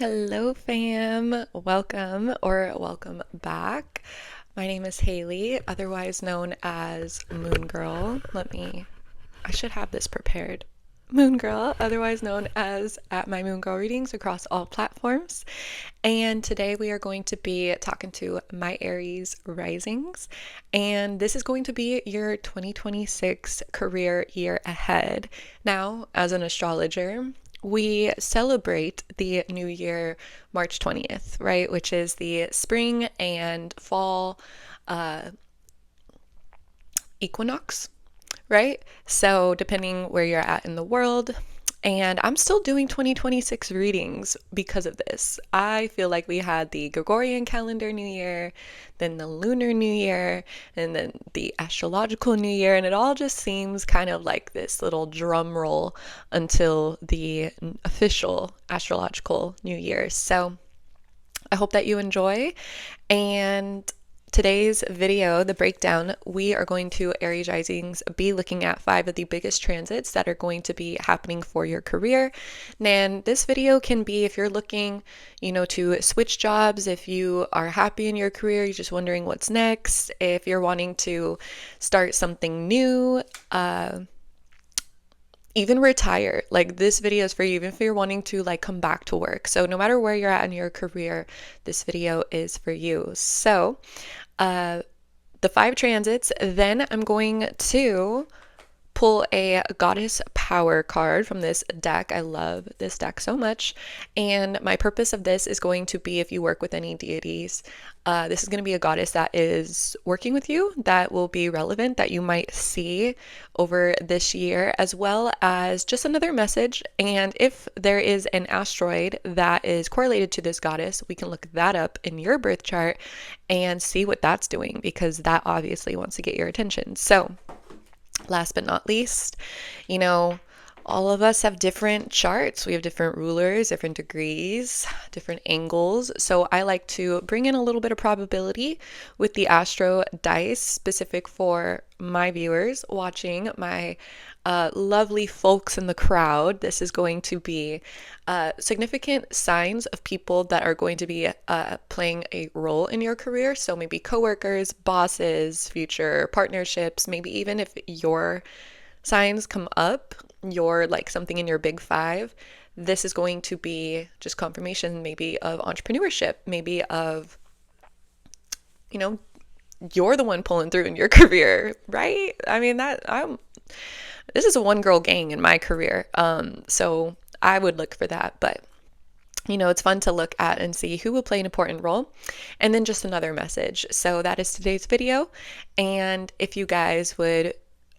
Hello, fam. Welcome back. My name is Haley, otherwise known as Moongirl. I should have this prepared. Moongirl, otherwise known as at my Moongirl readings across all platforms. And today we are going to be talking to my Aries risings. And this is going to be your 2026 career year ahead. Now, as an astrologer, we celebrate the new year March 20th, right? Which is the spring and fall equinox, right? So, depending where you're at in the world, and I'm still doing 2026 readings because of this. I feel like we had the Gregorian calendar new year, then the lunar new year, and then the astrological new year, and it all just seems kind of like this little drum roll until the official astrological new year. So I hope that you enjoy. And today's video, the breakdown, we are going to Aries risings be looking at 5 of the biggest transits that are going to be happening for your career. And this video can be if you're looking, to switch jobs, if you are happy in your career, you're just wondering what's next, if you're wanting to start something new, even retire. Like, this video is for you, even if you're wanting to come back to work. So no matter where you're at in your career, this video is for you. So the 5 transits, then I'm going to pull a goddess power card from this deck. I love this deck so much. And my purpose of this is going to be if you work with any deities, this is going to be a goddess that is working with you, that will be relevant, that you might see over this year, as well as just another message. And if there is an asteroid that is correlated to this goddess, we can look that up in your birth chart and see what that's doing, because that obviously wants to get your attention. So last but not least, all of us have different charts. We have different rulers, different degrees, different angles. So I like to bring in a little bit of probability with the astro dice, specific for my viewers watching, my lovely folks in the crowd. This is going to be significant signs of people that are going to be playing a role in your career. So maybe coworkers, bosses, future partnerships, maybe even if your signs come up, you're something in your big 5, this is going to be just confirmation, maybe of entrepreneurship, maybe of, you're the one pulling through in your career, right? I mean, this is a one girl gang in my career. So I would look for that, but it's fun to look at and see who will play an important role. And then just another message. So that is today's video. And if you guys would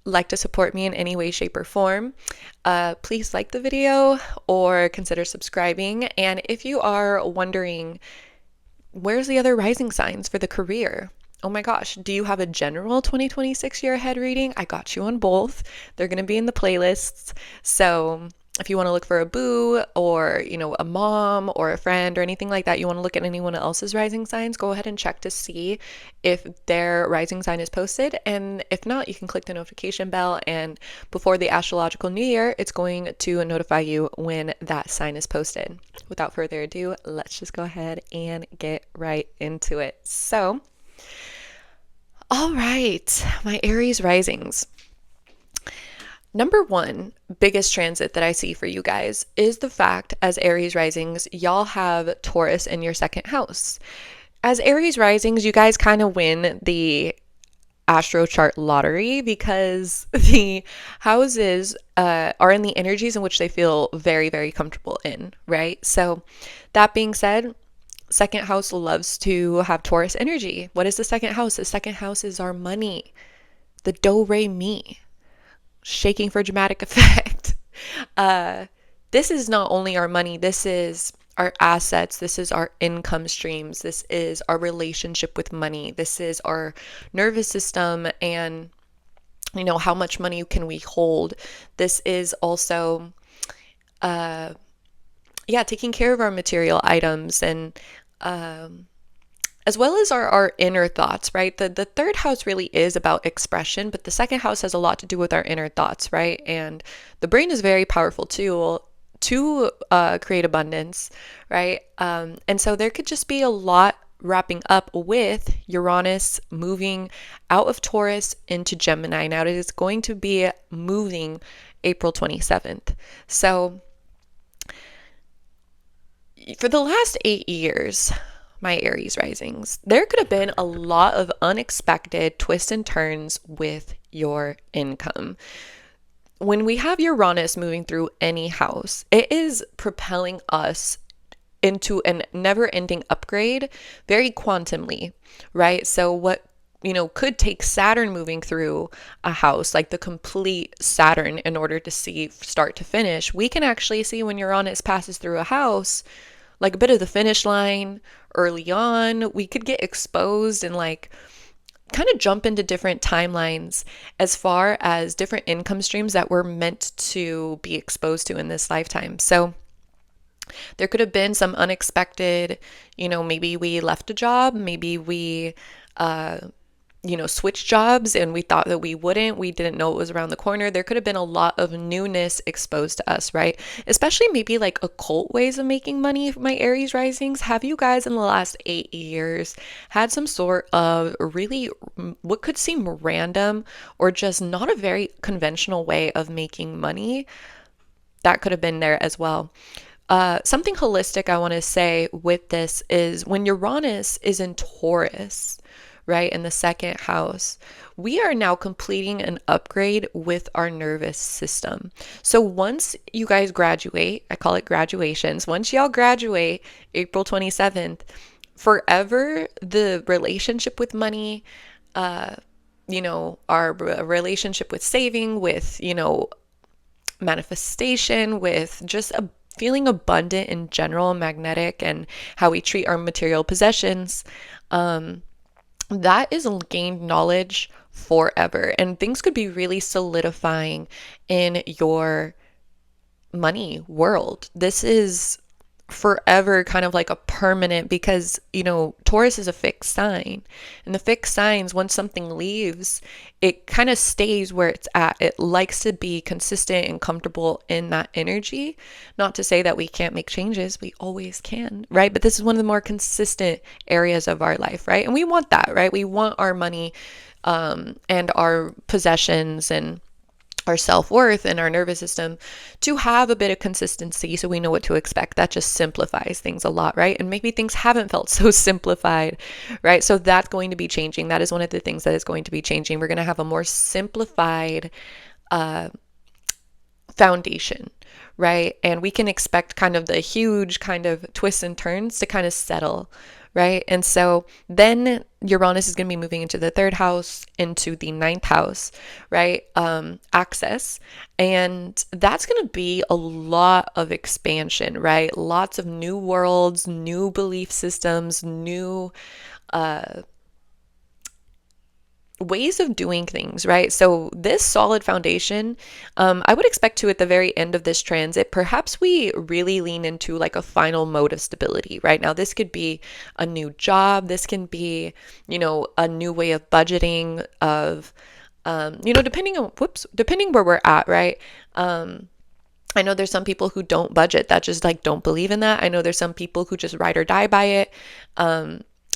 like to support me in any way, shape, or form, please like the video or consider subscribing. And if you are wondering, where's the other rising signs for the career? Oh my gosh, do you have a general 2026 year ahead reading? I got you on both. They're going to be in the playlists. So if you want to look for a boo or, a mom or a friend or anything like that, you want to look at anyone else's rising signs, go ahead and check to see if their rising sign is posted. And if not, you can click the notification bell, and before the astrological new year, it's going to notify you when that sign is posted. Without further ado, let's just go ahead and get right into it. So, all right, my Aries risings. Number 1 biggest transit that I see for you guys is the fact, as Aries risings, y'all have Taurus in your 2nd house. As Aries risings, you guys kind of win the astro chart lottery, because the houses are in the energies in which they feel very, very comfortable in, right? So that being said, 2nd house loves to have Taurus energy. What is the 2nd house? The 2nd house is our money, the do-re-mi. Shaking for dramatic effect. This is not only our money, this is our assets, this is our income streams, this is our relationship with money, this is our nervous system, and how much money can we hold. This is also taking care of our material items, and as well as our inner thoughts, right? The 3rd house really is about expression, but the 2nd house has a lot to do with our inner thoughts, right? And the brain is very powerful to create abundance, right? And so there could just be a lot wrapping up with Uranus moving out of Taurus into Gemini. Now it is going to be moving April 27th. So for the last 8 years, my Aries risings, there could have been a lot of unexpected twists and turns with your income. When we have Uranus moving through any house, it is propelling us into a never-ending upgrade very quantumly, right? So what could take Saturn moving through a house, like the complete Saturn, in order to see start to finish, we can actually see when Uranus passes through a house, like a bit of the finish line early on. We could get exposed and like kind of jump into different timelines as far as different income streams that we're meant to be exposed to in this lifetime. So there could have been some unexpected, maybe we left a job, maybe we, switched jobs and we thought that we wouldn't. We didn't know it was around the corner. There could have been a lot of newness exposed to us, right? Especially maybe like occult ways of making money. My Aries risings, have you guys in the last 8 years had some sort of really what could seem random or just not a very conventional way of making money? That could have been there as well. Something holistic I want to say with this is when Uranus is in Taurus, right, in the second house, we are now completing an upgrade with our nervous system. So once you guys graduate, I call it graduations, once y'all graduate April 27th, forever the relationship with money, our relationship with saving, with, manifestation, with just a feeling abundant in general, magnetic, and how we treat our material possessions, that is gained knowledge forever. And things could be really solidifying in your money world. This is forever kind of like a permanent, because Taurus is a fixed sign, and the fixed signs, once something leaves, it kind of stays where it's at. It likes to be consistent and comfortable in that energy. Not to say that we can't make changes, we always can, right? But this is one of the more consistent areas of our life, right? And we want that, right? We want our money and our possessions and our self-worth and our nervous system to have a bit of consistency, so we know what to expect. That just simplifies things a lot, right? And maybe things haven't felt so simplified, right? So that's going to be changing. That is one of the things that is going to be changing. We're going to have a more simplified foundation, right? And we can expect kind of the huge kind of twists and turns to kind of settle, right? And so then Uranus is going to be moving into the third house, into the ninth house, right? Access. And that's going to be a lot of expansion, right? Lots of new worlds, new belief systems, new ways of doing things, right? So this solid foundation, I would expect to, at the very end of this transit, perhaps we really lean into like a final mode of stability, right? Now, this could be a new job. This can be, a new way of budgeting, of, depending where we're at, right? I know there's some people who don't budget, that just like don't believe in that. I know there's some people who just ride or die by it.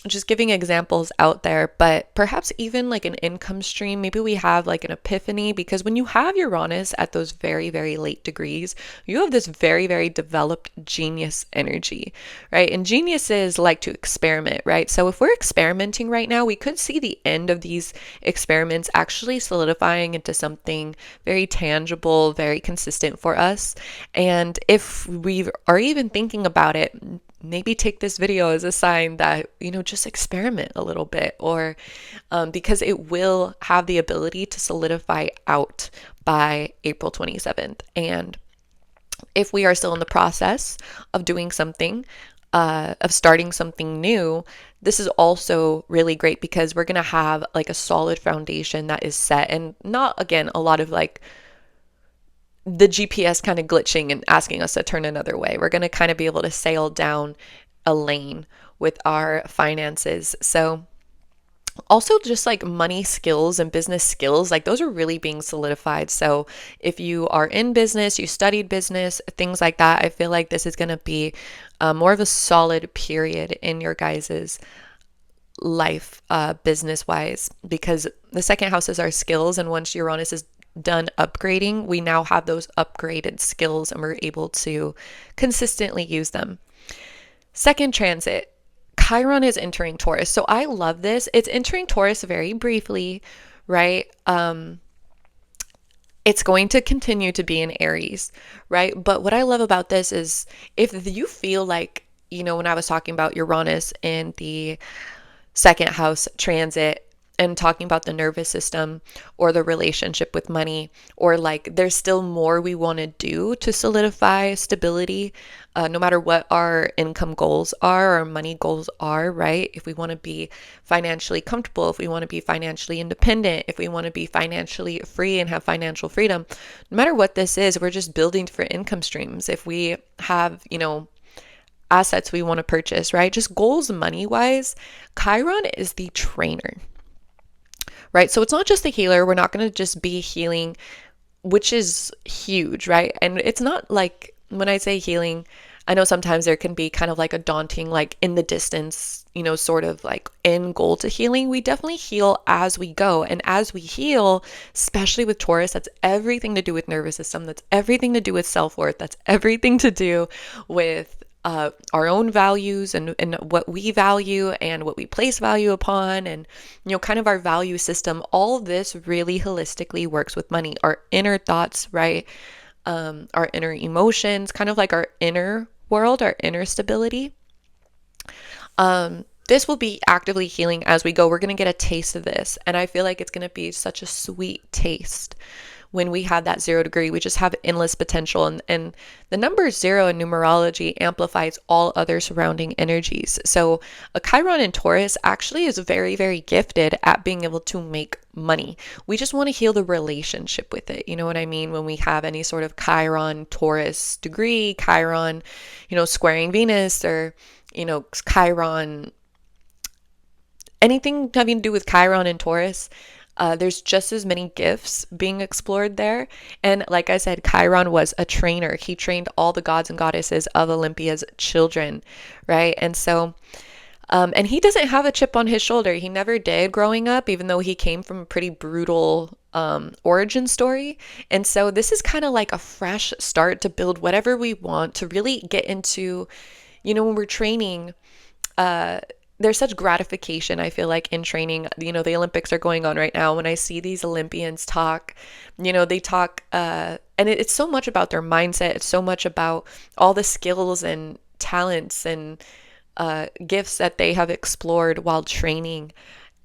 Just giving examples out there, but perhaps even like an income stream. Maybe we have like an epiphany, because when you have Uranus at those very, very late degrees, you have this very, very developed genius energy, right? And geniuses like to experiment, right? So if we're experimenting right now, we could see the end of these experiments actually solidifying into something very tangible, very consistent for us. And if we are even thinking about it, maybe take this video as a sign that, just experiment a little bit, or because it will have the ability to solidify out by April 27th. And if we are still in the process of doing something, of starting something new, this is also really great, because we're going to have like a solid foundation that is set, and not, again, a lot of like the GPS kind of glitching and asking us to turn another way. We're going to kind of be able to sail down a lane with our finances. So Also, just like money skills and business skills, like those are really being solidified. So if you are in business, you studied business, things like that, I feel like this is going to be more of a solid period in your guys's life, business wise, because the second house is our skills. And once Uranus is done upgrading, we now have those upgraded skills and we're able to consistently use them. Second transit, Chiron is entering Taurus. So I love this. It's entering Taurus very briefly, right? It's going to continue to be in Aries, right? But what I love about this is if you feel like, when I was talking about Uranus in the second house transit and talking about the nervous system or the relationship with money, or like there's still more we want to do to solidify stability, no matter what our income goals are, our money goals are, right? If we want to be financially comfortable, if we want to be financially independent, if we want to be financially free and have financial freedom, no matter what this is, we're just building different income streams. If we have, assets we want to purchase, right? Just goals money wise, Chiron is the trainer, right? So it's not just a healer. We're not going to just be healing, which is huge, right? And it's not like when I say healing, I know sometimes there can be kind of like a daunting, like in the distance, sort of like end goal to healing. We definitely heal as we go. And as we heal, especially with Taurus, that's everything to do with nervous system. That's everything to do with self-worth. That's everything to do with our own values and what we value and what we place value upon, and kind of our value system. All this really holistically works with money, our inner thoughts, right? Our inner emotions, kind of like our inner world, our inner stability. This will be actively healing as we go. We're going to get a taste of this, and I feel like it's going to be such a sweet taste. When we have that 0 degree, we just have endless potential. And the number 0 in numerology amplifies all other surrounding energies. So a Chiron in Taurus actually is very, very gifted at being able to make money. We just want to heal the relationship with it. You know what I mean? When we have any sort of Chiron Taurus degree, Chiron, squaring Venus, or, Chiron, anything having to do with Chiron and Taurus, there's just as many gifts being explored there. And like I said, Chiron was a trainer. He trained all the gods and goddesses of Olympia's children, right? And so, and he doesn't have a chip on his shoulder. He never did growing up, even though he came from a pretty brutal origin story. And so this is kind of like a fresh start to build whatever we want, to really get into, when we're training, there's such gratification, I feel like, in training. The Olympics are going on right now. When I see these Olympians talk, they talk, and it's so much about their mindset. It's so much about all the skills and talents and gifts that they have explored while training.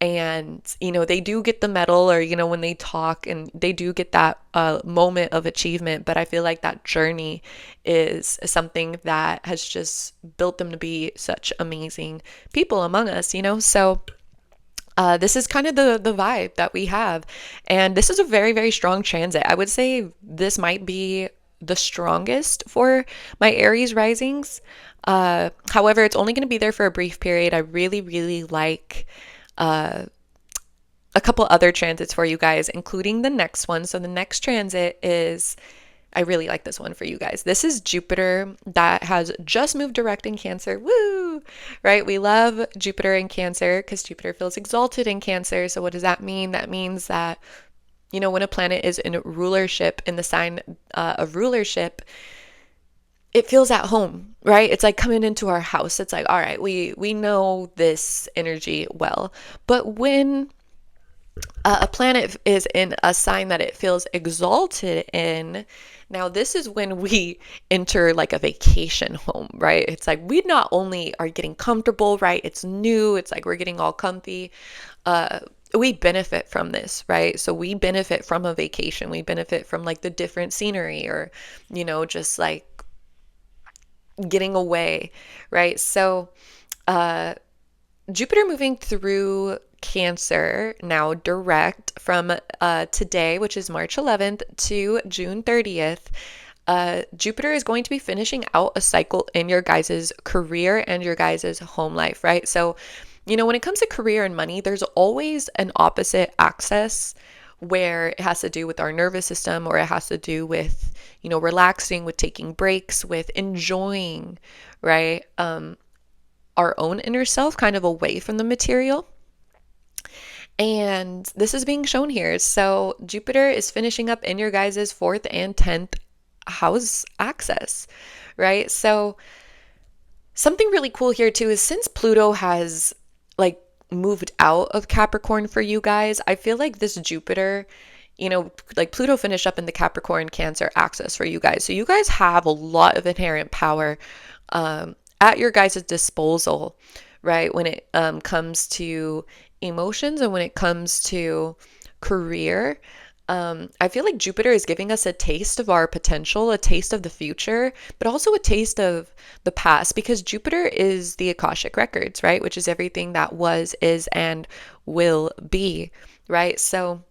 And, they do get the medal, or, when they talk, and they do get that moment of achievement. But I feel like that journey is something that has just built them to be such amazing people among us, So this is kind of the vibe that we have. And this is a very, very strong transit. I would say this might be the strongest for my Aries risings. However, it's only going to be there for a brief period. I really, really like a couple other transits for you guys, including the next one. So the next transit is, I really like this one for you guys. This is Jupiter that has just moved direct in Cancer. Woo! Right? We love Jupiter in Cancer because Jupiter feels exalted in Cancer. So what does that mean? That means that, when a planet is in rulership, in the sign of rulership, it feels at home, right? It's like coming into our house. It's like, all right, we know this energy well. But when a planet is in a sign that it feels exalted in, now this is when we enter like a vacation home, right? It's like we not only are getting comfortable, right? It's new. It's like we're getting all comfy. We benefit from this, right? So we benefit from a vacation. We benefit from like the different scenery, or, just like getting away, right? So Jupiter moving through Cancer now direct from today, which is March 11th, to June 30th. Jupiter is going to be finishing out a cycle in your guys' career and your guys' home life, right? So when it comes to career and money, there's always an opposite axis where it has to do with our nervous system, or it has to do with, relaxing, with taking breaks, with enjoying, right? Our own inner self, kind of away from the material. And this is being shown here. So Jupiter is finishing up in your guys' 4th and 10th house axis, right? So something really cool here too is, since Pluto has like moved out of Capricorn for you guys, I feel like this Jupiter, like Pluto finished up in the Capricorn Cancer axis for you guys. So you guys have a lot of inherent power at your guys' disposal, right? When it comes to emotions and when it comes to career. I feel like Jupiter is giving us a taste of our potential, a taste of the future, but also a taste of the past, because Jupiter is the Akashic records, right? Which is everything that was, is, and will be, right? So,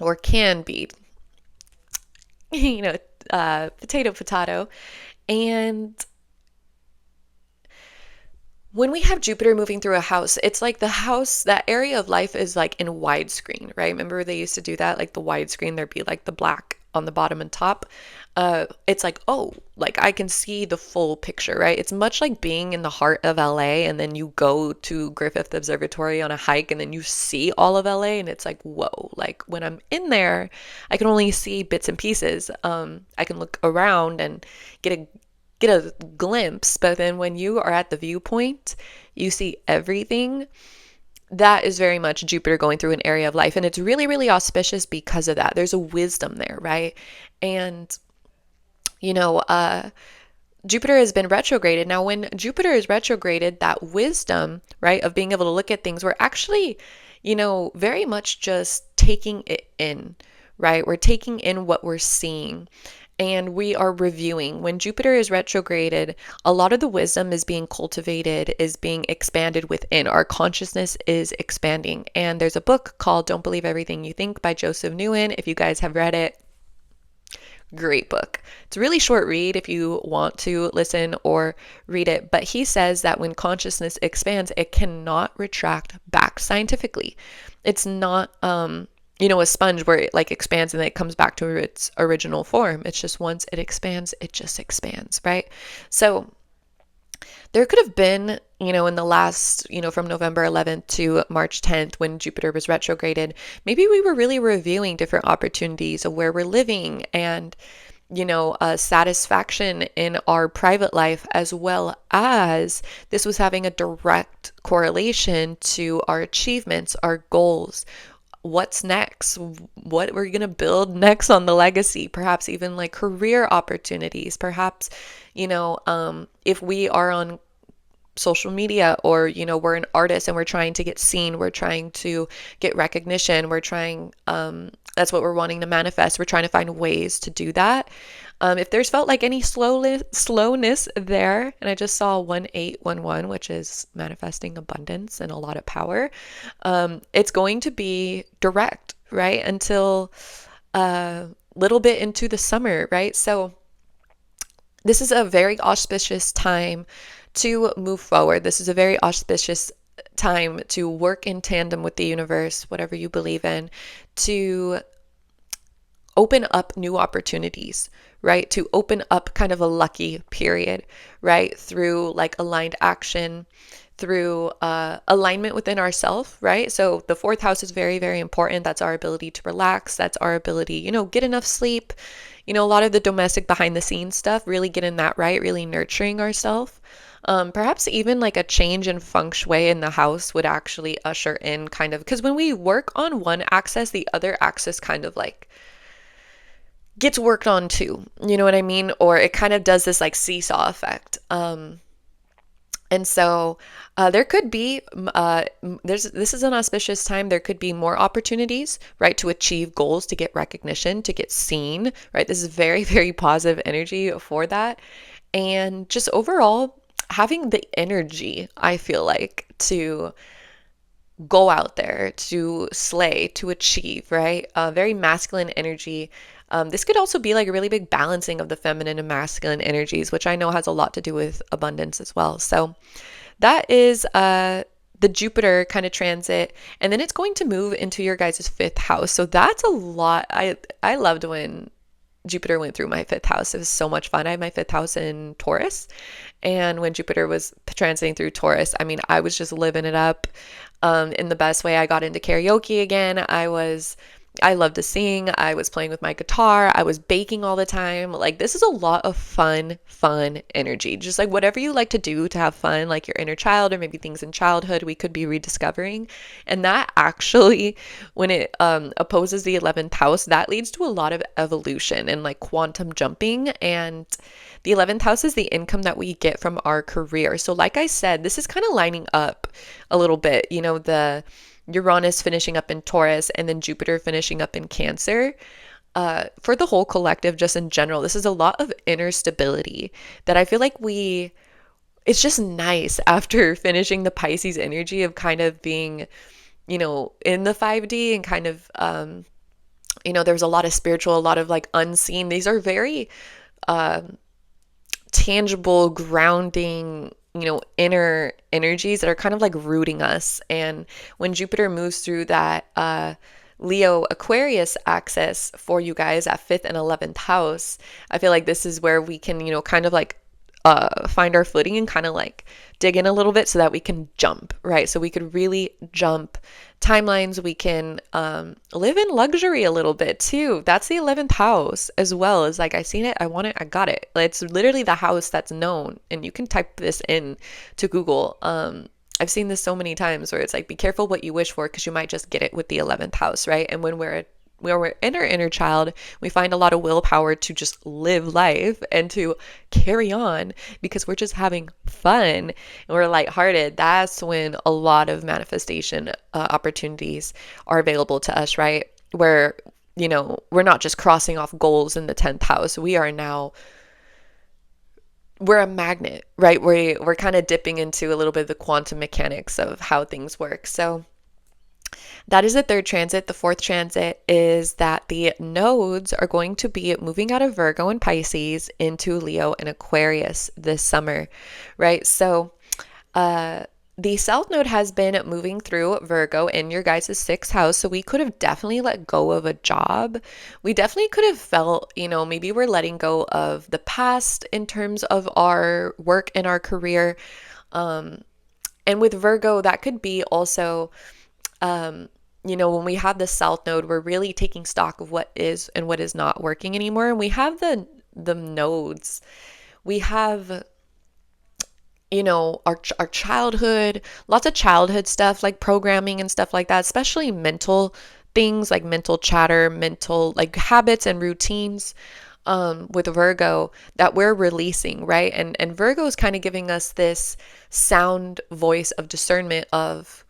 or can be, potato, potato. And when we have Jupiter moving through a house, it's like the house, that area of life is like in widescreen, right? Remember they used to do that, like the widescreen, there'd be like the black on the bottom and top. It's like, oh, like I can see the full picture, right? It's much like being in the heart of LA and then you go to Griffith Observatory on a hike and then you see all of LA and it's like, whoa, like when I'm in there, I can only see bits and pieces. I can look around and get a glimpse, but then when you are at the viewpoint, you see everything. That is very much Jupiter going through an area of life, and it's really, really auspicious because of that. There's a wisdom there, right? And Jupiter has been retrograded. Now, when Jupiter is retrograded, that wisdom, right, of being able to look at things, we're actually, very much just taking it in, right? We're taking in what we're seeing. And we are reviewing. When Jupiter is retrograded, a lot of the wisdom is being cultivated, is being expanded within. Our consciousness is expanding. And there's a book called Don't Believe Everything You Think by Joseph Nguyen. If you guys have read it, great book. It's a really short read if you want to listen or read it. But he says that when consciousness expands, it cannot retract back scientifically. It's not a sponge where it like expands and then it comes back to its original form. It's just once it expands, it just expands, right? So there could have been, in the last, from November 11th to March 10th, when Jupiter was retrograded, maybe we were really reviewing different opportunities of where we're living and, satisfaction in our private life, as well as this was having a direct correlation to our achievements, our goals. What's next, what we're going to build next on the legacy, perhaps even like career opportunities, perhaps, if we are on social media or, we're an artist and we're trying to get seen, we're trying to get recognition, we're trying, that's what we're wanting to manifest. We're trying to find ways to do that. If there's felt like any slowness there, and I just saw 1811, which is manifesting abundance and a lot of power, it's going to be direct, right? Until a little bit into the summer, right? So this is a very auspicious time to move forward. This is a very auspicious time to work in tandem with the universe, whatever you believe in, to open up new opportunities, right? To open up kind of a lucky period, right? Through like aligned action, through alignment within ourselves, right? So the 4th house is very, very important. That's our ability to relax. That's our ability, get enough sleep, a lot of the domestic behind the scenes stuff, really getting that right, really nurturing ourselves. Perhaps even like a change in feng shui in the house would actually usher in kind of, because when we work on one axis, the other axis kind of like gets worked on too, you know what I mean? Or it kind of does this like seesaw effect. And so there could be, this is an auspicious time. There could be more opportunities, right, to achieve goals, to get recognition, to get seen, right? This is very, very positive energy for that. And just overall, having the energy, I feel like, to go out there, to slay, to achieve, right? Very masculine energy. This could also be like a really big balancing of the feminine and masculine energies, which I know has a lot to do with abundance as well. So that is the Jupiter kind of transit, and then it's going to move into your guys' fifth house. So that's a lot. I loved when Jupiter went through my fifth house. It was so much fun. I have my fifth house in Taurus. And when Jupiter was transiting through Taurus, I mean, I was just living it up in the best way. I got into karaoke again. I love to sing. I was playing with my guitar. I was baking all the time. Like, this is a lot of fun energy. Just like whatever you like to do to have fun, like your inner child or maybe things in childhood, we could be rediscovering. And that actually, when it opposes the 11th house, that leads to a lot of evolution and like quantum jumping. And the 11th house is the income that we get from our career. So like I said, this is kind of lining up a little bit, you know, the Uranus finishing up in Taurus and then Jupiter finishing up in Cancer. For the whole collective, just in general, this is a lot of inner stability that I feel like it's just nice after finishing the Pisces energy of kind of being, you know, in the 5D and kind of, you know, there's a lot of spiritual, a lot of like unseen. These are very tangible, grounding, you know, inner energies that are kind of like rooting us. And when Jupiter moves through that Leo Aquarius axis for you guys at 5th and 11th house, I feel like this is where we can, you know, kind of like find our footing and kind of like dig in a little bit so that we can jump, right? So we could really jump timelines. We can live in luxury a little bit too. That's the 11th house as well. As like, I seen it, I want it, I got it. It's literally the house that's known, and you can type this in to Google. I've seen this so many times where it's like, be careful what you wish for because you might just get it with the 11th house, right? And when we're in our inner child, we find a lot of willpower to just live life and to carry on because we're just having fun and we're lighthearted. That's when a lot of manifestation opportunities are available to us, right? Where, you know, we're not just crossing off goals in the 10th house. We're a magnet, right? We're kind of dipping into a little bit of the quantum mechanics of how things work. So that is the third transit. The fourth transit is that the nodes are going to be moving out of Virgo and Pisces into Leo and Aquarius this summer, right? So the South Node has been moving through Virgo in your guys' sixth house. So we could have definitely let go of a job. We definitely could have felt, you know, maybe we're letting go of the past in terms of our work and our career. And with Virgo, that could be also, you know, when we have the South Node, we're really taking stock of what is and what is not working anymore. And we have the nodes. We have, you know, our childhood, lots of childhood stuff like programming and stuff like that, especially mental things like mental chatter, mental like habits and routines with Virgo that we're releasing, right? And Virgo is kind of giving us this sound voice of discernment of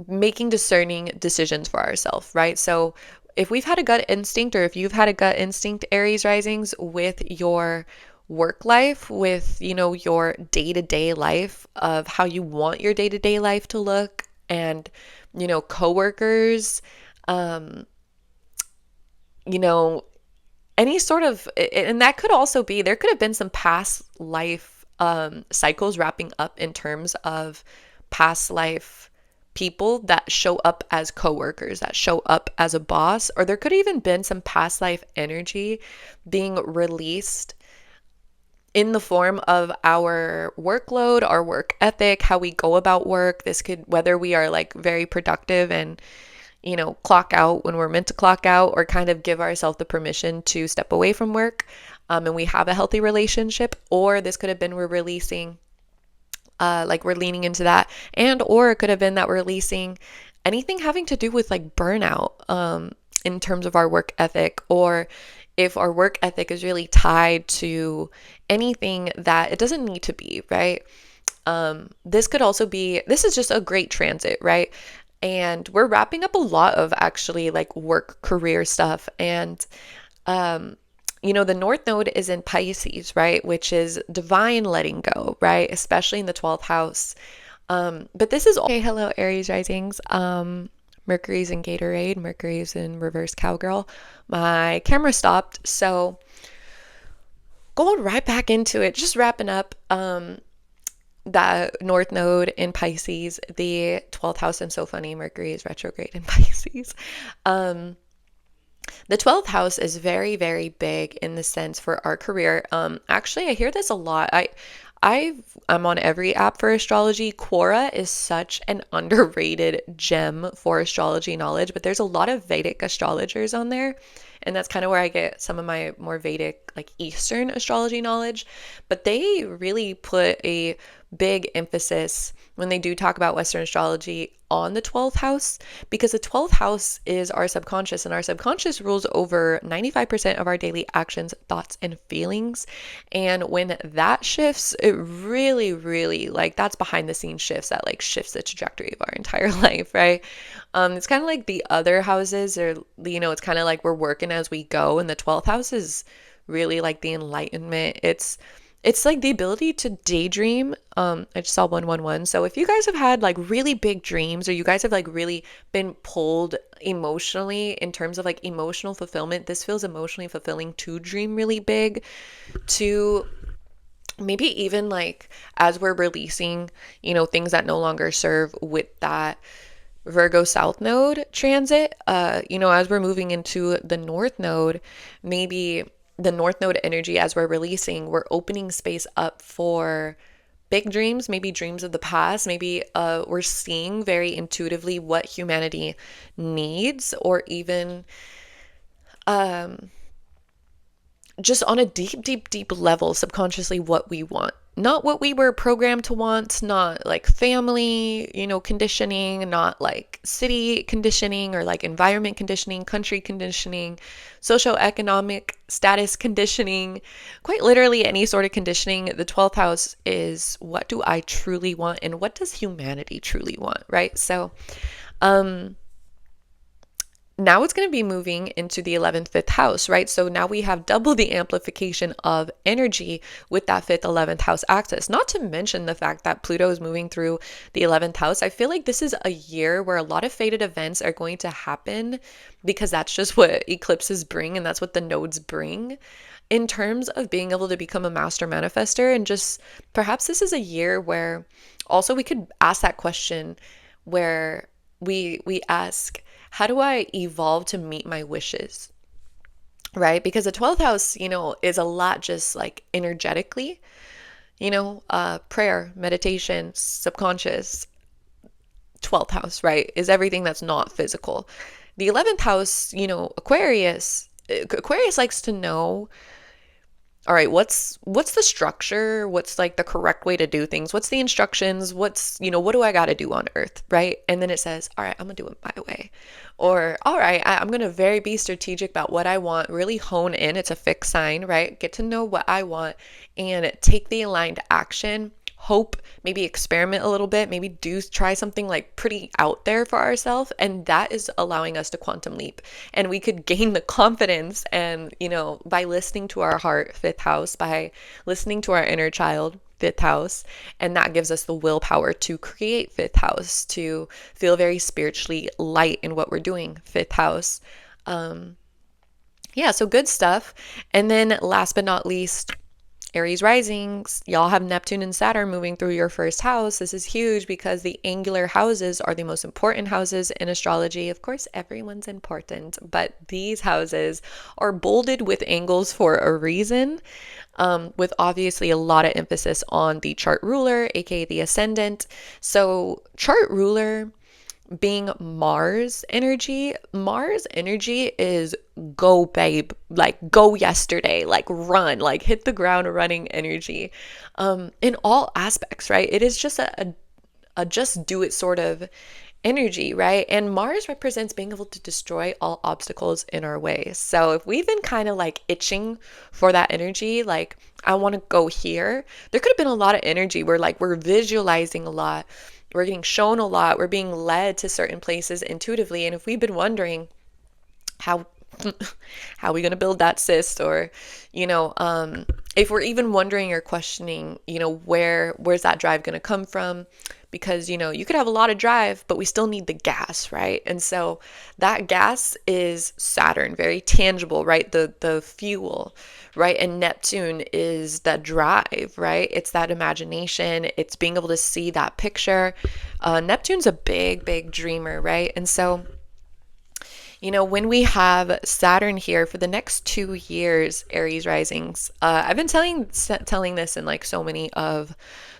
making discerning decisions for ourselves, right? So if we've had a gut instinct, or if you've had a gut instinct, Aries risings, with your work life, with, you know, your day-to-day life of how you want your day-to-day life to look, and, you know, coworkers, you know, any sort of, and that could also be, there could have been some past life cycles wrapping up in terms of past life people that show up as coworkers, that show up as a boss, or there could have even been some past life energy being released in the form of our workload, our work ethic, how we go about work. This could, whether we are like very productive and, you know, clock out when we're meant to clock out, or kind of give ourselves the permission to step away from work, and we have a healthy relationship. Or this could have been we're releasing, like we're leaning into that, and or it could have been that we're releasing anything having to do with like burnout in terms of our work ethic, or if our work ethic is really tied to anything that it doesn't need to be, right? This could also be, this is just a great transit, right? And we're wrapping up a lot of actually like work career stuff. And you know, the North Node is in Pisces, right? Which is divine letting go, right? Especially in the 12th house. But this is, okay, hello Aries risings. Mercury's in Gatorade, Mercury's in reverse cowgirl. My camera stopped, so going right back into it, just wrapping up. that North Node in Pisces, the 12th house, and so funny, Mercury is retrograde in Pisces. Um, the 12th house is very, very big in the sense for our career. Actually, I hear this a lot. I'm on every app for astrology. Quora is such an underrated gem for astrology knowledge, but there's a lot of Vedic astrologers on there. And that's kind of where I get some of my more Vedic, like Eastern astrology knowledge. But they really put a big emphasis when they do talk about Western astrology on the 12th house, because the 12th house is our subconscious, and our subconscious rules over 95% of our daily actions, thoughts, and feelings. And when that shifts, it really, really, like, that's behind the scenes shifts that like shifts the trajectory of our entire life, right? It's kind of like the other houses, or it's kind of like we're working as we go, and the 12th house is really like the enlightenment. It's like the ability to daydream. I just saw 111. So if you guys have had like really big dreams, or you guys have like really been pulled emotionally in terms of like emotional fulfillment, this feels emotionally fulfilling to dream really big, to maybe even like as we're releasing, things that no longer serve with that Virgo South Node transit, as we're moving into the North Node, maybe the North Node energy, as we're releasing, we're opening space up for big dreams, maybe dreams of the past. Maybe we're seeing very intuitively what humanity needs, or even just on a deep, deep, deep level, subconsciously, what we want. Not what we were programmed to want, not like family, conditioning, not like city conditioning, or like environment conditioning, country conditioning, socioeconomic status conditioning, quite literally any sort of conditioning. The 12th house is, what do I truly want, and what does humanity truly want, right? So, now it's going to be moving into the 11th, 5th house, right? So now we have double the amplification of energy with that 5th, 11th house axis. Not to mention the fact that Pluto is moving through the 11th house. I feel like this is a year where a lot of fated events are going to happen, because that's just what eclipses bring, and that's what the nodes bring in terms of being able to become a master manifester. And just perhaps this is a year where also we could ask that question, where we ask, how do I evolve to meet my wishes? Right? Because the 12th house, is a lot just like energetically, prayer, meditation, subconscious. 12th house, right, is everything that's not physical. The 11th house, Aquarius likes to know, all right, what's the structure? What's like the correct way to do things? What's the instructions? What do I got to do on earth, right? And then it says, all right, I'm gonna do it my way. Or, all right, I'm gonna very be strategic about what I want, really hone in. It's a fixed sign, right? Get to know what I want and take the aligned action. Hope, maybe experiment a little bit, maybe do try something like pretty out there for ourselves, and that is allowing us to quantum leap. And we could gain the confidence, and by listening to our heart, 5th house, by listening to our inner child, 5th house, and that gives us the willpower to create, 5th house, to feel very spiritually light in what we're doing, 5th house. Yeah, so good stuff. And then last but not least, Aries risings, y'all have Neptune and Saturn moving through your first house. This is huge because the angular houses are the most important houses in astrology. Of course, everyone's important, but these houses are bolded with angles for a reason, with obviously a lot of emphasis on the chart ruler, aka the ascendant. So chart ruler being Mars energy is go babe, like go yesterday, like run, like hit the ground running energy, in all aspects, right? It is just a just do it sort of energy, right? And Mars represents being able to destroy all obstacles in our way. So if we've been kind of like itching for that energy, like I want to go here, there could have been a lot of energy where like we're visualizing a lot, we're getting shown a lot, we're being led to certain places intuitively. And if we've been wondering, how How are we going to build that cyst? Or, if we're even wondering or questioning, where's that drive going to come from? Because, you could have a lot of drive, but we still need the gas, right? And so that gas is Saturn, very tangible, right? The fuel, right? And Neptune is that drive, right? It's that imagination. It's being able to see that picture. Neptune's a big, big dreamer, right? And so, when we have Saturn here for the next 2 years, Aries risings, I've been telling this in like so many of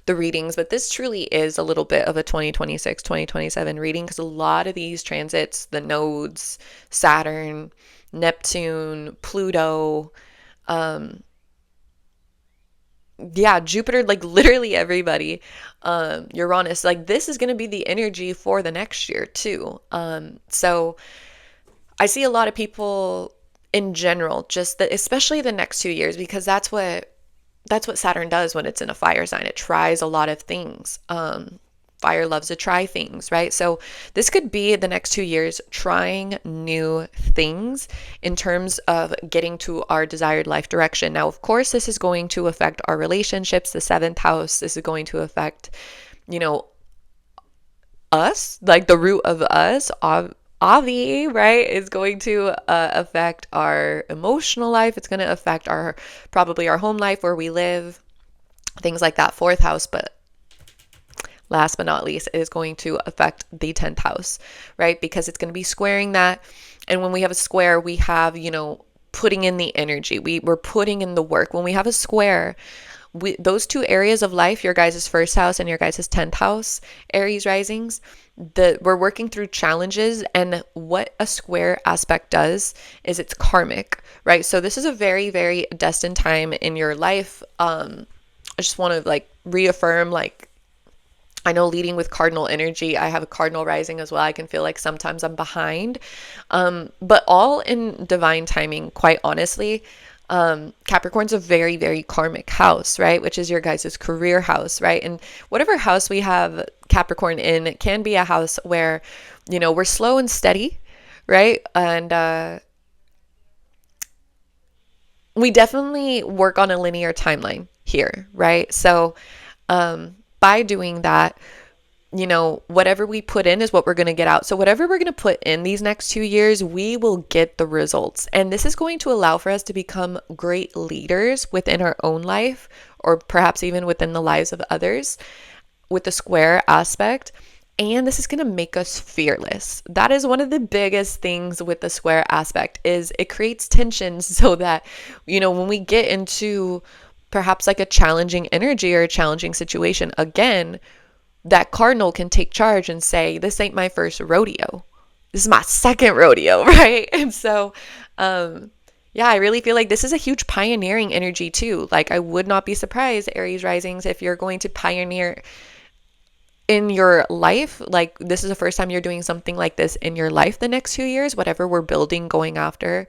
the readings, but this truly is a little bit of a 2026, 2027 reading, because a lot of these transits, the nodes, Saturn, Neptune, Pluto, yeah, Jupiter, like literally everybody, Uranus, like this is going to be the energy for the next year too. So I see a lot of people in general, just that, especially the next 2 years, because that's what Saturn does when it's in a fire sign. It tries a lot of things. Fire loves to try things, right? So this could be the next 2 years trying new things in terms of getting to our desired life direction. Now, of course, this is going to affect our relationships, the seventh house. This is going to affect, you know, us, like the root of us, Avi, right, is going to affect our emotional life. It's going to affect probably our home life, where we live, things like that, fourth house. But last but not least, it is going to affect the 10th house, right? Because it's going to be squaring that. And when we have a square, we have, putting in the energy. We're putting in the work. When we have a square, those two areas of life, your guys' first house and your guys' 10th house, Aries risings, we're working through challenges. And what a square aspect does is it's karmic, right? So this is a very, very destined time in your life. I just want to reaffirm, I know leading with cardinal energy, I have a cardinal rising as well. I can feel like sometimes I'm behind, but all in divine timing, quite honestly. Capricorn's a very, very karmic house, right? Which is your guys' career house, right? And whatever house we have Capricorn in, it can be a house where, we're slow and steady, right? And we definitely work on a linear timeline here, right? So by doing that, whatever we put in is what we're going to get out. So whatever we're going to put in these next 2 years, we will get the results. And this is going to allow for us to become great leaders within our own life, or perhaps even within the lives of others, with the square aspect. And this is going to make us fearless. That is one of the biggest things with the square aspect, is it creates tension so that, when we get into perhaps like a challenging energy or a challenging situation, again, that cardinal can take charge and say, this ain't my first rodeo. This is my second rodeo, right? And so, yeah, I really feel like this is a huge pioneering energy too. Like, I would not be surprised, Aries risings, if you're going to pioneer in your life. Like, this is the first time you're doing something like this in your life the next 2 years, whatever we're building, going after,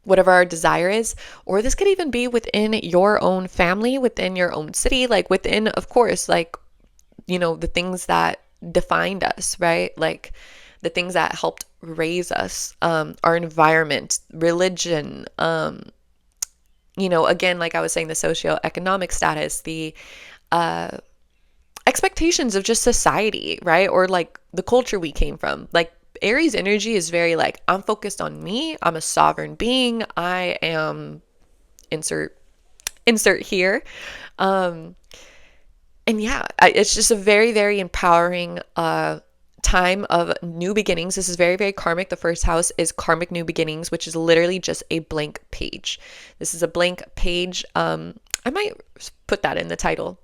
whatever our desire is. Or this could even be within your own family, within your own city, like within, of course, the things that defined us, right? Like the things that helped raise us, our environment, religion, again, like I was saying, the socioeconomic status, the expectations of just society, right? Or like the culture we came from. Like, Aries energy is very I'm focused on me. I'm a sovereign being. I am insert here. And yeah, it's just a very, very empowering time of new beginnings. This is very, very karmic. The first house is karmic new beginnings, which is literally just a blank page. This is a blank page. I might put that in the title.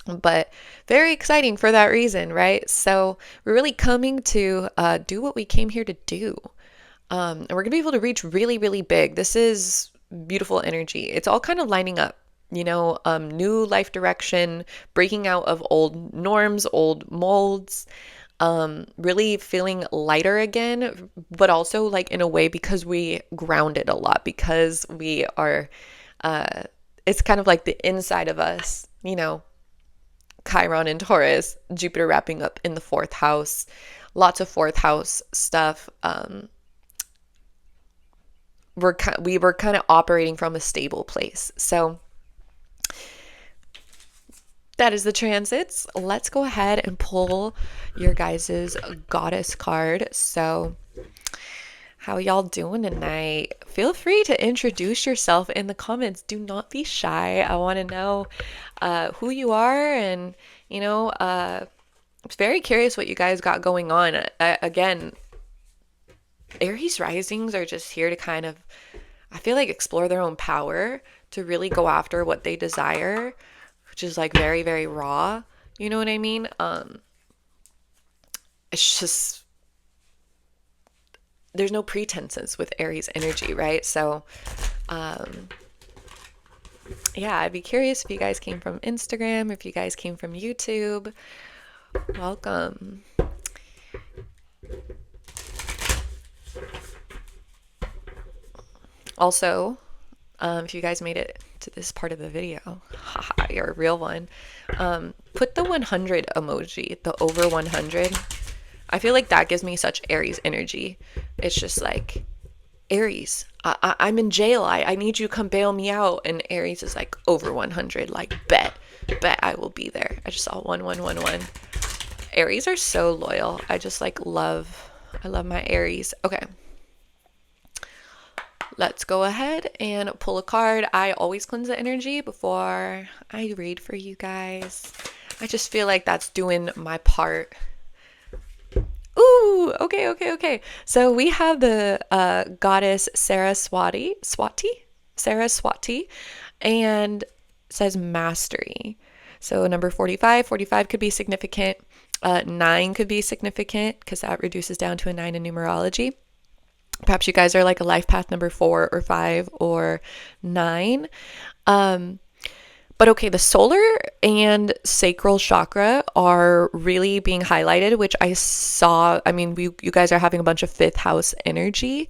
But very exciting for that reason, right? So we're really coming to do what we came here to do. And we're going to be able to reach really, really big. This is beautiful energy. It's all kind of lining up, new life direction, breaking out of old norms, old molds, really feeling lighter again, but also in a way, because we grounded a lot, because we are, it's kind of like the inside of us, Chiron and Taurus, Jupiter wrapping up in the fourth house. lots of fourth house stuff. We were kind of operating from a stable place. So that is the transits. Let's go ahead and pull your guys's goddess card. So how y'all doing tonight? Feel free to introduce yourself in the comments. Do not be shy. I want to know who you are, and I'm very curious what you guys got going on. Again, Aries risings are just here to kind of, I feel like, explore their own power, to really go after what they desire, which is like very, very raw. You know what I mean? It's just, there's no pretenses with Aries energy, right? So, yeah, I'd be curious if you guys came from Instagram, if you guys came from YouTube. Welcome. Also, if you guys made it to this part of the video, haha, you're a real one. Put the 100 emoji, the over 100. I feel like that gives me such Aries energy. It's just like, Aries, I'm in jail. I need you to come bail me out. And Aries is like, over 100, like, bet I will be there. I just saw 1111. Aries are so loyal. I just like I love my Aries. Okay. Let's go ahead and pull a card. I always cleanse the energy before I read for you guys. I just feel like that's doing my part. Ooh, okay. So we have the goddess Saraswati, and it says mastery. So number 45 could be significant. 9 could be significant because that reduces down to a 9 in numerology. Perhaps you guys are like a life path number 4 or 5 or 9. But okay, the solar and sacral chakra are really being highlighted, which I saw. I mean, you guys are having a bunch of 5th house energy,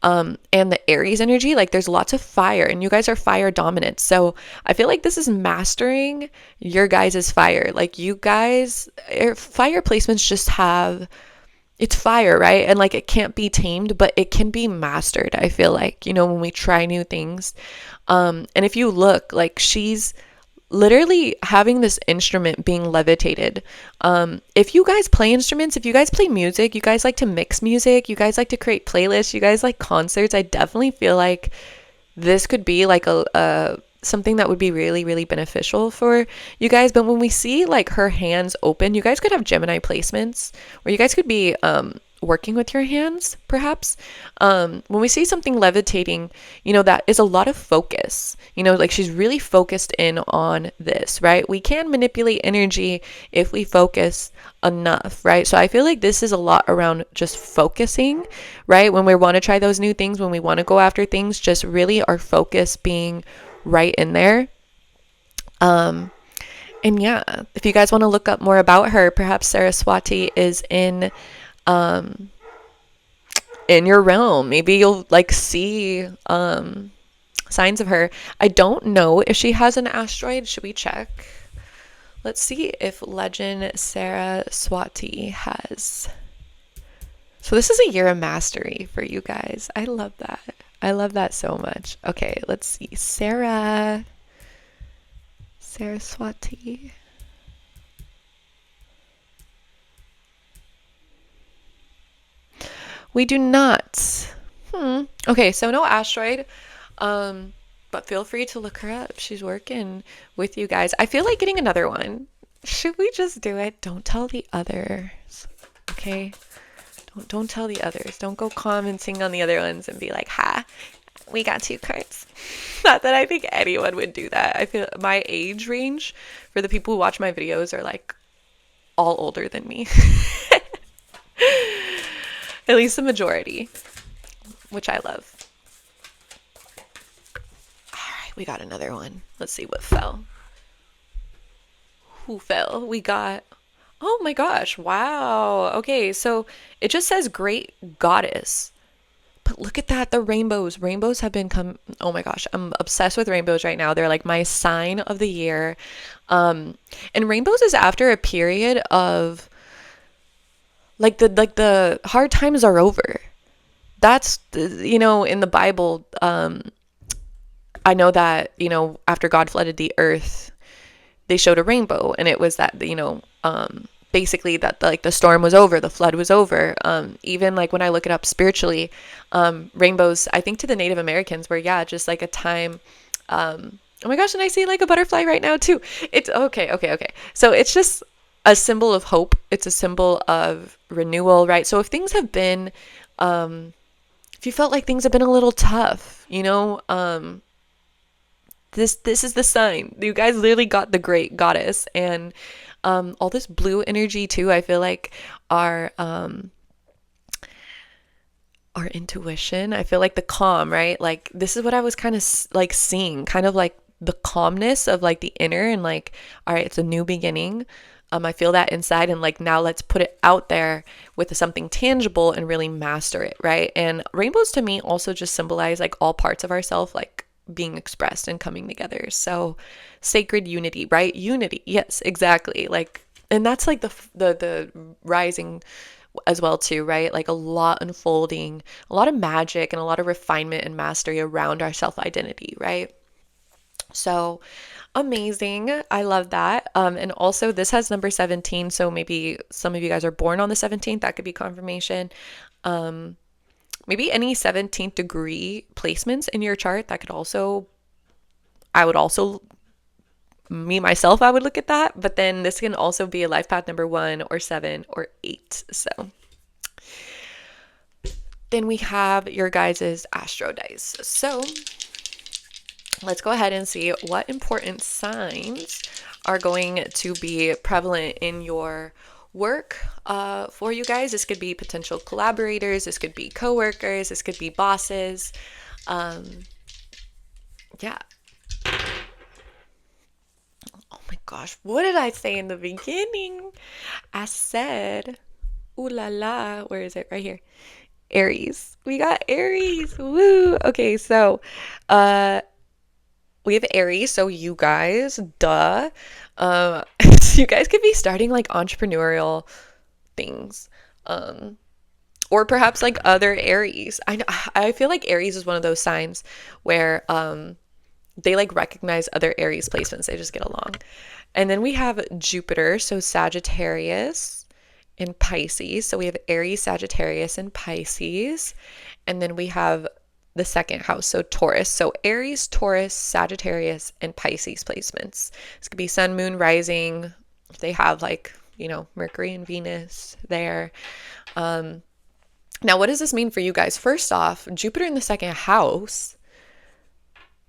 and the Aries energy. Like, there's lots of fire, and you guys are fire dominant. So I feel like this is mastering your guys' fire. Like, you guys, fire placements just have, it's fire, right? And like, it can't be tamed, but it can be mastered. I feel like, when we try new things. And if you look, like, she's literally having this instrument being levitated. If you guys play instruments, if you guys play music, you guys like to mix music, you guys like to create playlists, you guys like concerts, I definitely feel like this could be like a something that would be really, really beneficial for you guys. But when we see like her hands open, you guys could have Gemini placements, or you guys could be working with your hands, perhaps. When we see something levitating, that is a lot of focus, like she's really focused in on this, right? We can manipulate energy if we focus enough, right? So I feel like this is a lot around just focusing, right? When we want to try those new things, when we want to go after things, just really our focus being right in there. And yeah, if you guys want to look up more about her, perhaps Saraswati is in your realm. Maybe you'll like see signs of her. I don't know if she has an asteroid. Should we check? Let's see if Legend Saraswati has. So this is a year of mastery for you guys. I love that. I love that so much. Okay, let's see. Saraswati. We do not. Okay, so no asteroid. But feel free to look her up. She's working with you guys. I feel like getting another one. Should we just do it? Don't tell the others. Okay? Don't tell the others. Don't go commenting on the other ones and be like, ha, we got 2 cards. Not that I think anyone would do that. I feel my age range for the people who watch my videos are like all older than me. At least the majority, which I love. All right, we got another one. Let's see what fell. Who fell? We got, oh my gosh, wow. Okay, so it just says great goddess. But look at that, the rainbows. Rainbows have been oh my gosh, I'm obsessed with rainbows right now. They're like my sign of the year. And rainbows is after a period of the hard times are over. That's, in the Bible, I know that, after God flooded the earth, they showed a rainbow, and it was that, basically that like the storm was over, the flood was over. Even like when I look it up spiritually, rainbows, I think to the Native Americans were, yeah, just like a time. Oh my gosh, and I see like a butterfly right now too. It's okay. So it's just a symbol of hope. It's a symbol of renewal, right? So if things have been, if you felt like things have been a little tough, this is the sign. You guys literally got the great goddess, and all this blue energy too. I feel like our intuition. I feel like the calm, right? Like this is what I was kind of like seeing, kind of like the calmness of like the inner, and like, all right, it's a new beginning. I feel that inside, and like now let's put it out there with something tangible and really master it, right? And rainbows to me also just symbolize like all parts of ourself, like being expressed and coming together. So sacred unity, right? Unity. Yes, exactly. Like, and that's like the rising as well too, right? Like a lot unfolding, a lot of magic and a lot of refinement and mastery around our self-identity, right? So amazing. I love that. And also this has number 17. So maybe some of you guys are born on the 17th. That could be confirmation. Maybe any 17th degree placements in your chart. That could also, I would also, me myself, I would look at that. But then this can also be a life path number 1 or 7 or 8. So then we have your guys' astro dice. So let's go ahead and see what important signs are going to be prevalent in your work for you guys. This could be potential collaborators, this could be coworkers, this could be bosses. Yeah. Oh my gosh, what did I say in the beginning? I said, ooh la la, where is it? Right here. Aries. We got Aries. Woo. Okay, so we have Aries, so you guys, duh. You guys could be starting like entrepreneurial things. Or perhaps like other Aries. I feel like Aries is one of those signs where they like recognize other Aries placements. They just get along. And then we have Jupiter, so Sagittarius and Pisces. So we have Aries, Sagittarius, and Pisces. And then we have the second house, so Taurus. So Aries, Taurus, Sagittarius, and Pisces placements. This could be Sun, Moon, Rising. If they have like, Mercury and Venus there. Now, what does this mean for you guys? First off, Jupiter in the second house,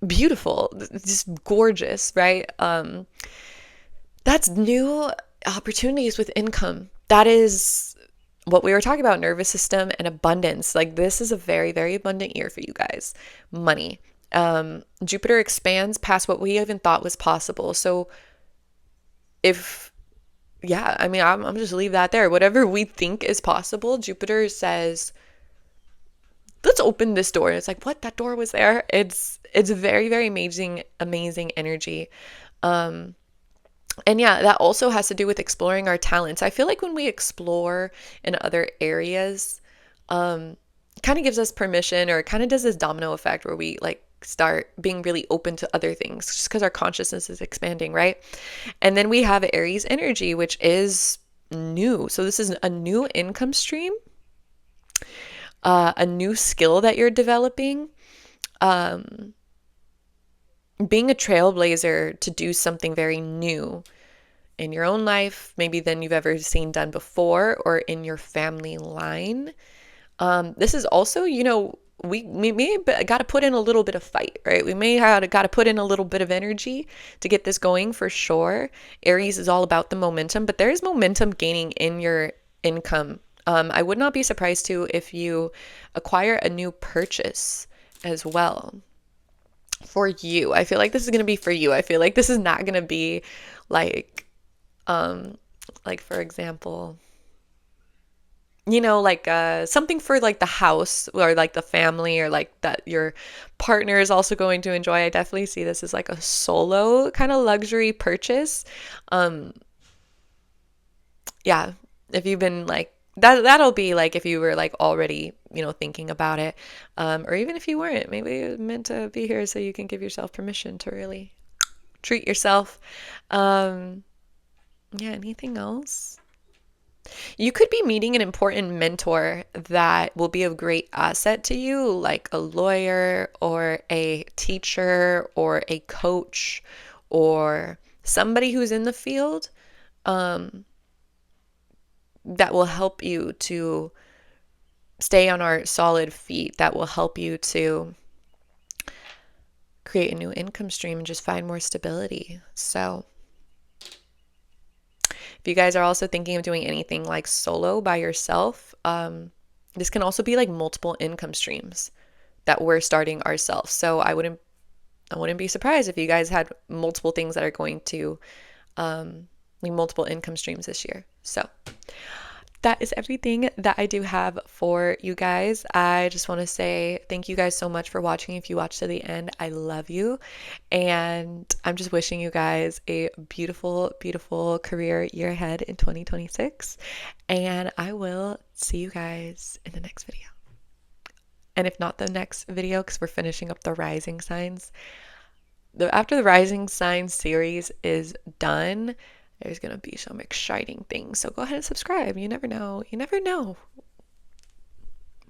beautiful, just gorgeous, right? That's new opportunities with income. That is what we were talking about, nervous system and abundance. Like this is a very, very abundant year for you guys. Money. Jupiter expands past what we even thought was possible. So I'm just leave that there. Whatever we think is possible, Jupiter says, let's open this door. It's like, what? That door was there. It's very, very amazing energy. And yeah, that also has to do with exploring our talents. I feel like when we explore in other areas, kind of gives us permission, or it kind of does this domino effect where we like start being really open to other things just because our consciousness is expanding, right? And then we have Aries energy, which is new. So this is a new income stream, a new skill that you're developing, being a trailblazer to do something very new in your own life, maybe than you've ever seen done before, or in your family line. This is also, we may got to put in a little bit of fight, right? We may have got to put in a little bit of energy to get this going for sure. Aries is all about the momentum, but there is momentum gaining in your income. I would not be surprised too if you acquire a new purchase as well for you. I feel like this is going to be for you. I feel like this is not going to be like for example, something for like the house or like the family, or like that your partner is also going to enjoy. I definitely see this as like a solo kind of luxury purchase. Yeah, if you've been like that'll be like if you were like already, thinking about it, or even if you weren't, maybe it meant to be here so you can give yourself permission to really treat yourself. Um, yeah, anything else? You could be meeting an important mentor that will be of great asset to you, like a lawyer or a teacher or a coach or somebody who's in the field, um, that will help you to stay on our solid feet, that will help you to create a new income stream and just find more stability. So, if you guys are also thinking of doing anything like solo by yourself, this can also be like multiple income streams that we're starting ourselves. So I wouldn't be surprised if you guys had multiple things that are going to like multiple income streams this year. So that is everything that I do have for you guys. I just want to say thank you guys so much for watching. If you watched to the end, I love you. And I'm just wishing you guys a beautiful, beautiful career year ahead in 2026. And I will see you guys in the next video. And if not the next video, because we're finishing up the rising signs, after the rising signs series is done, there's going to be some exciting things. So go ahead and subscribe. You never know. You never know.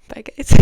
Bye, guys.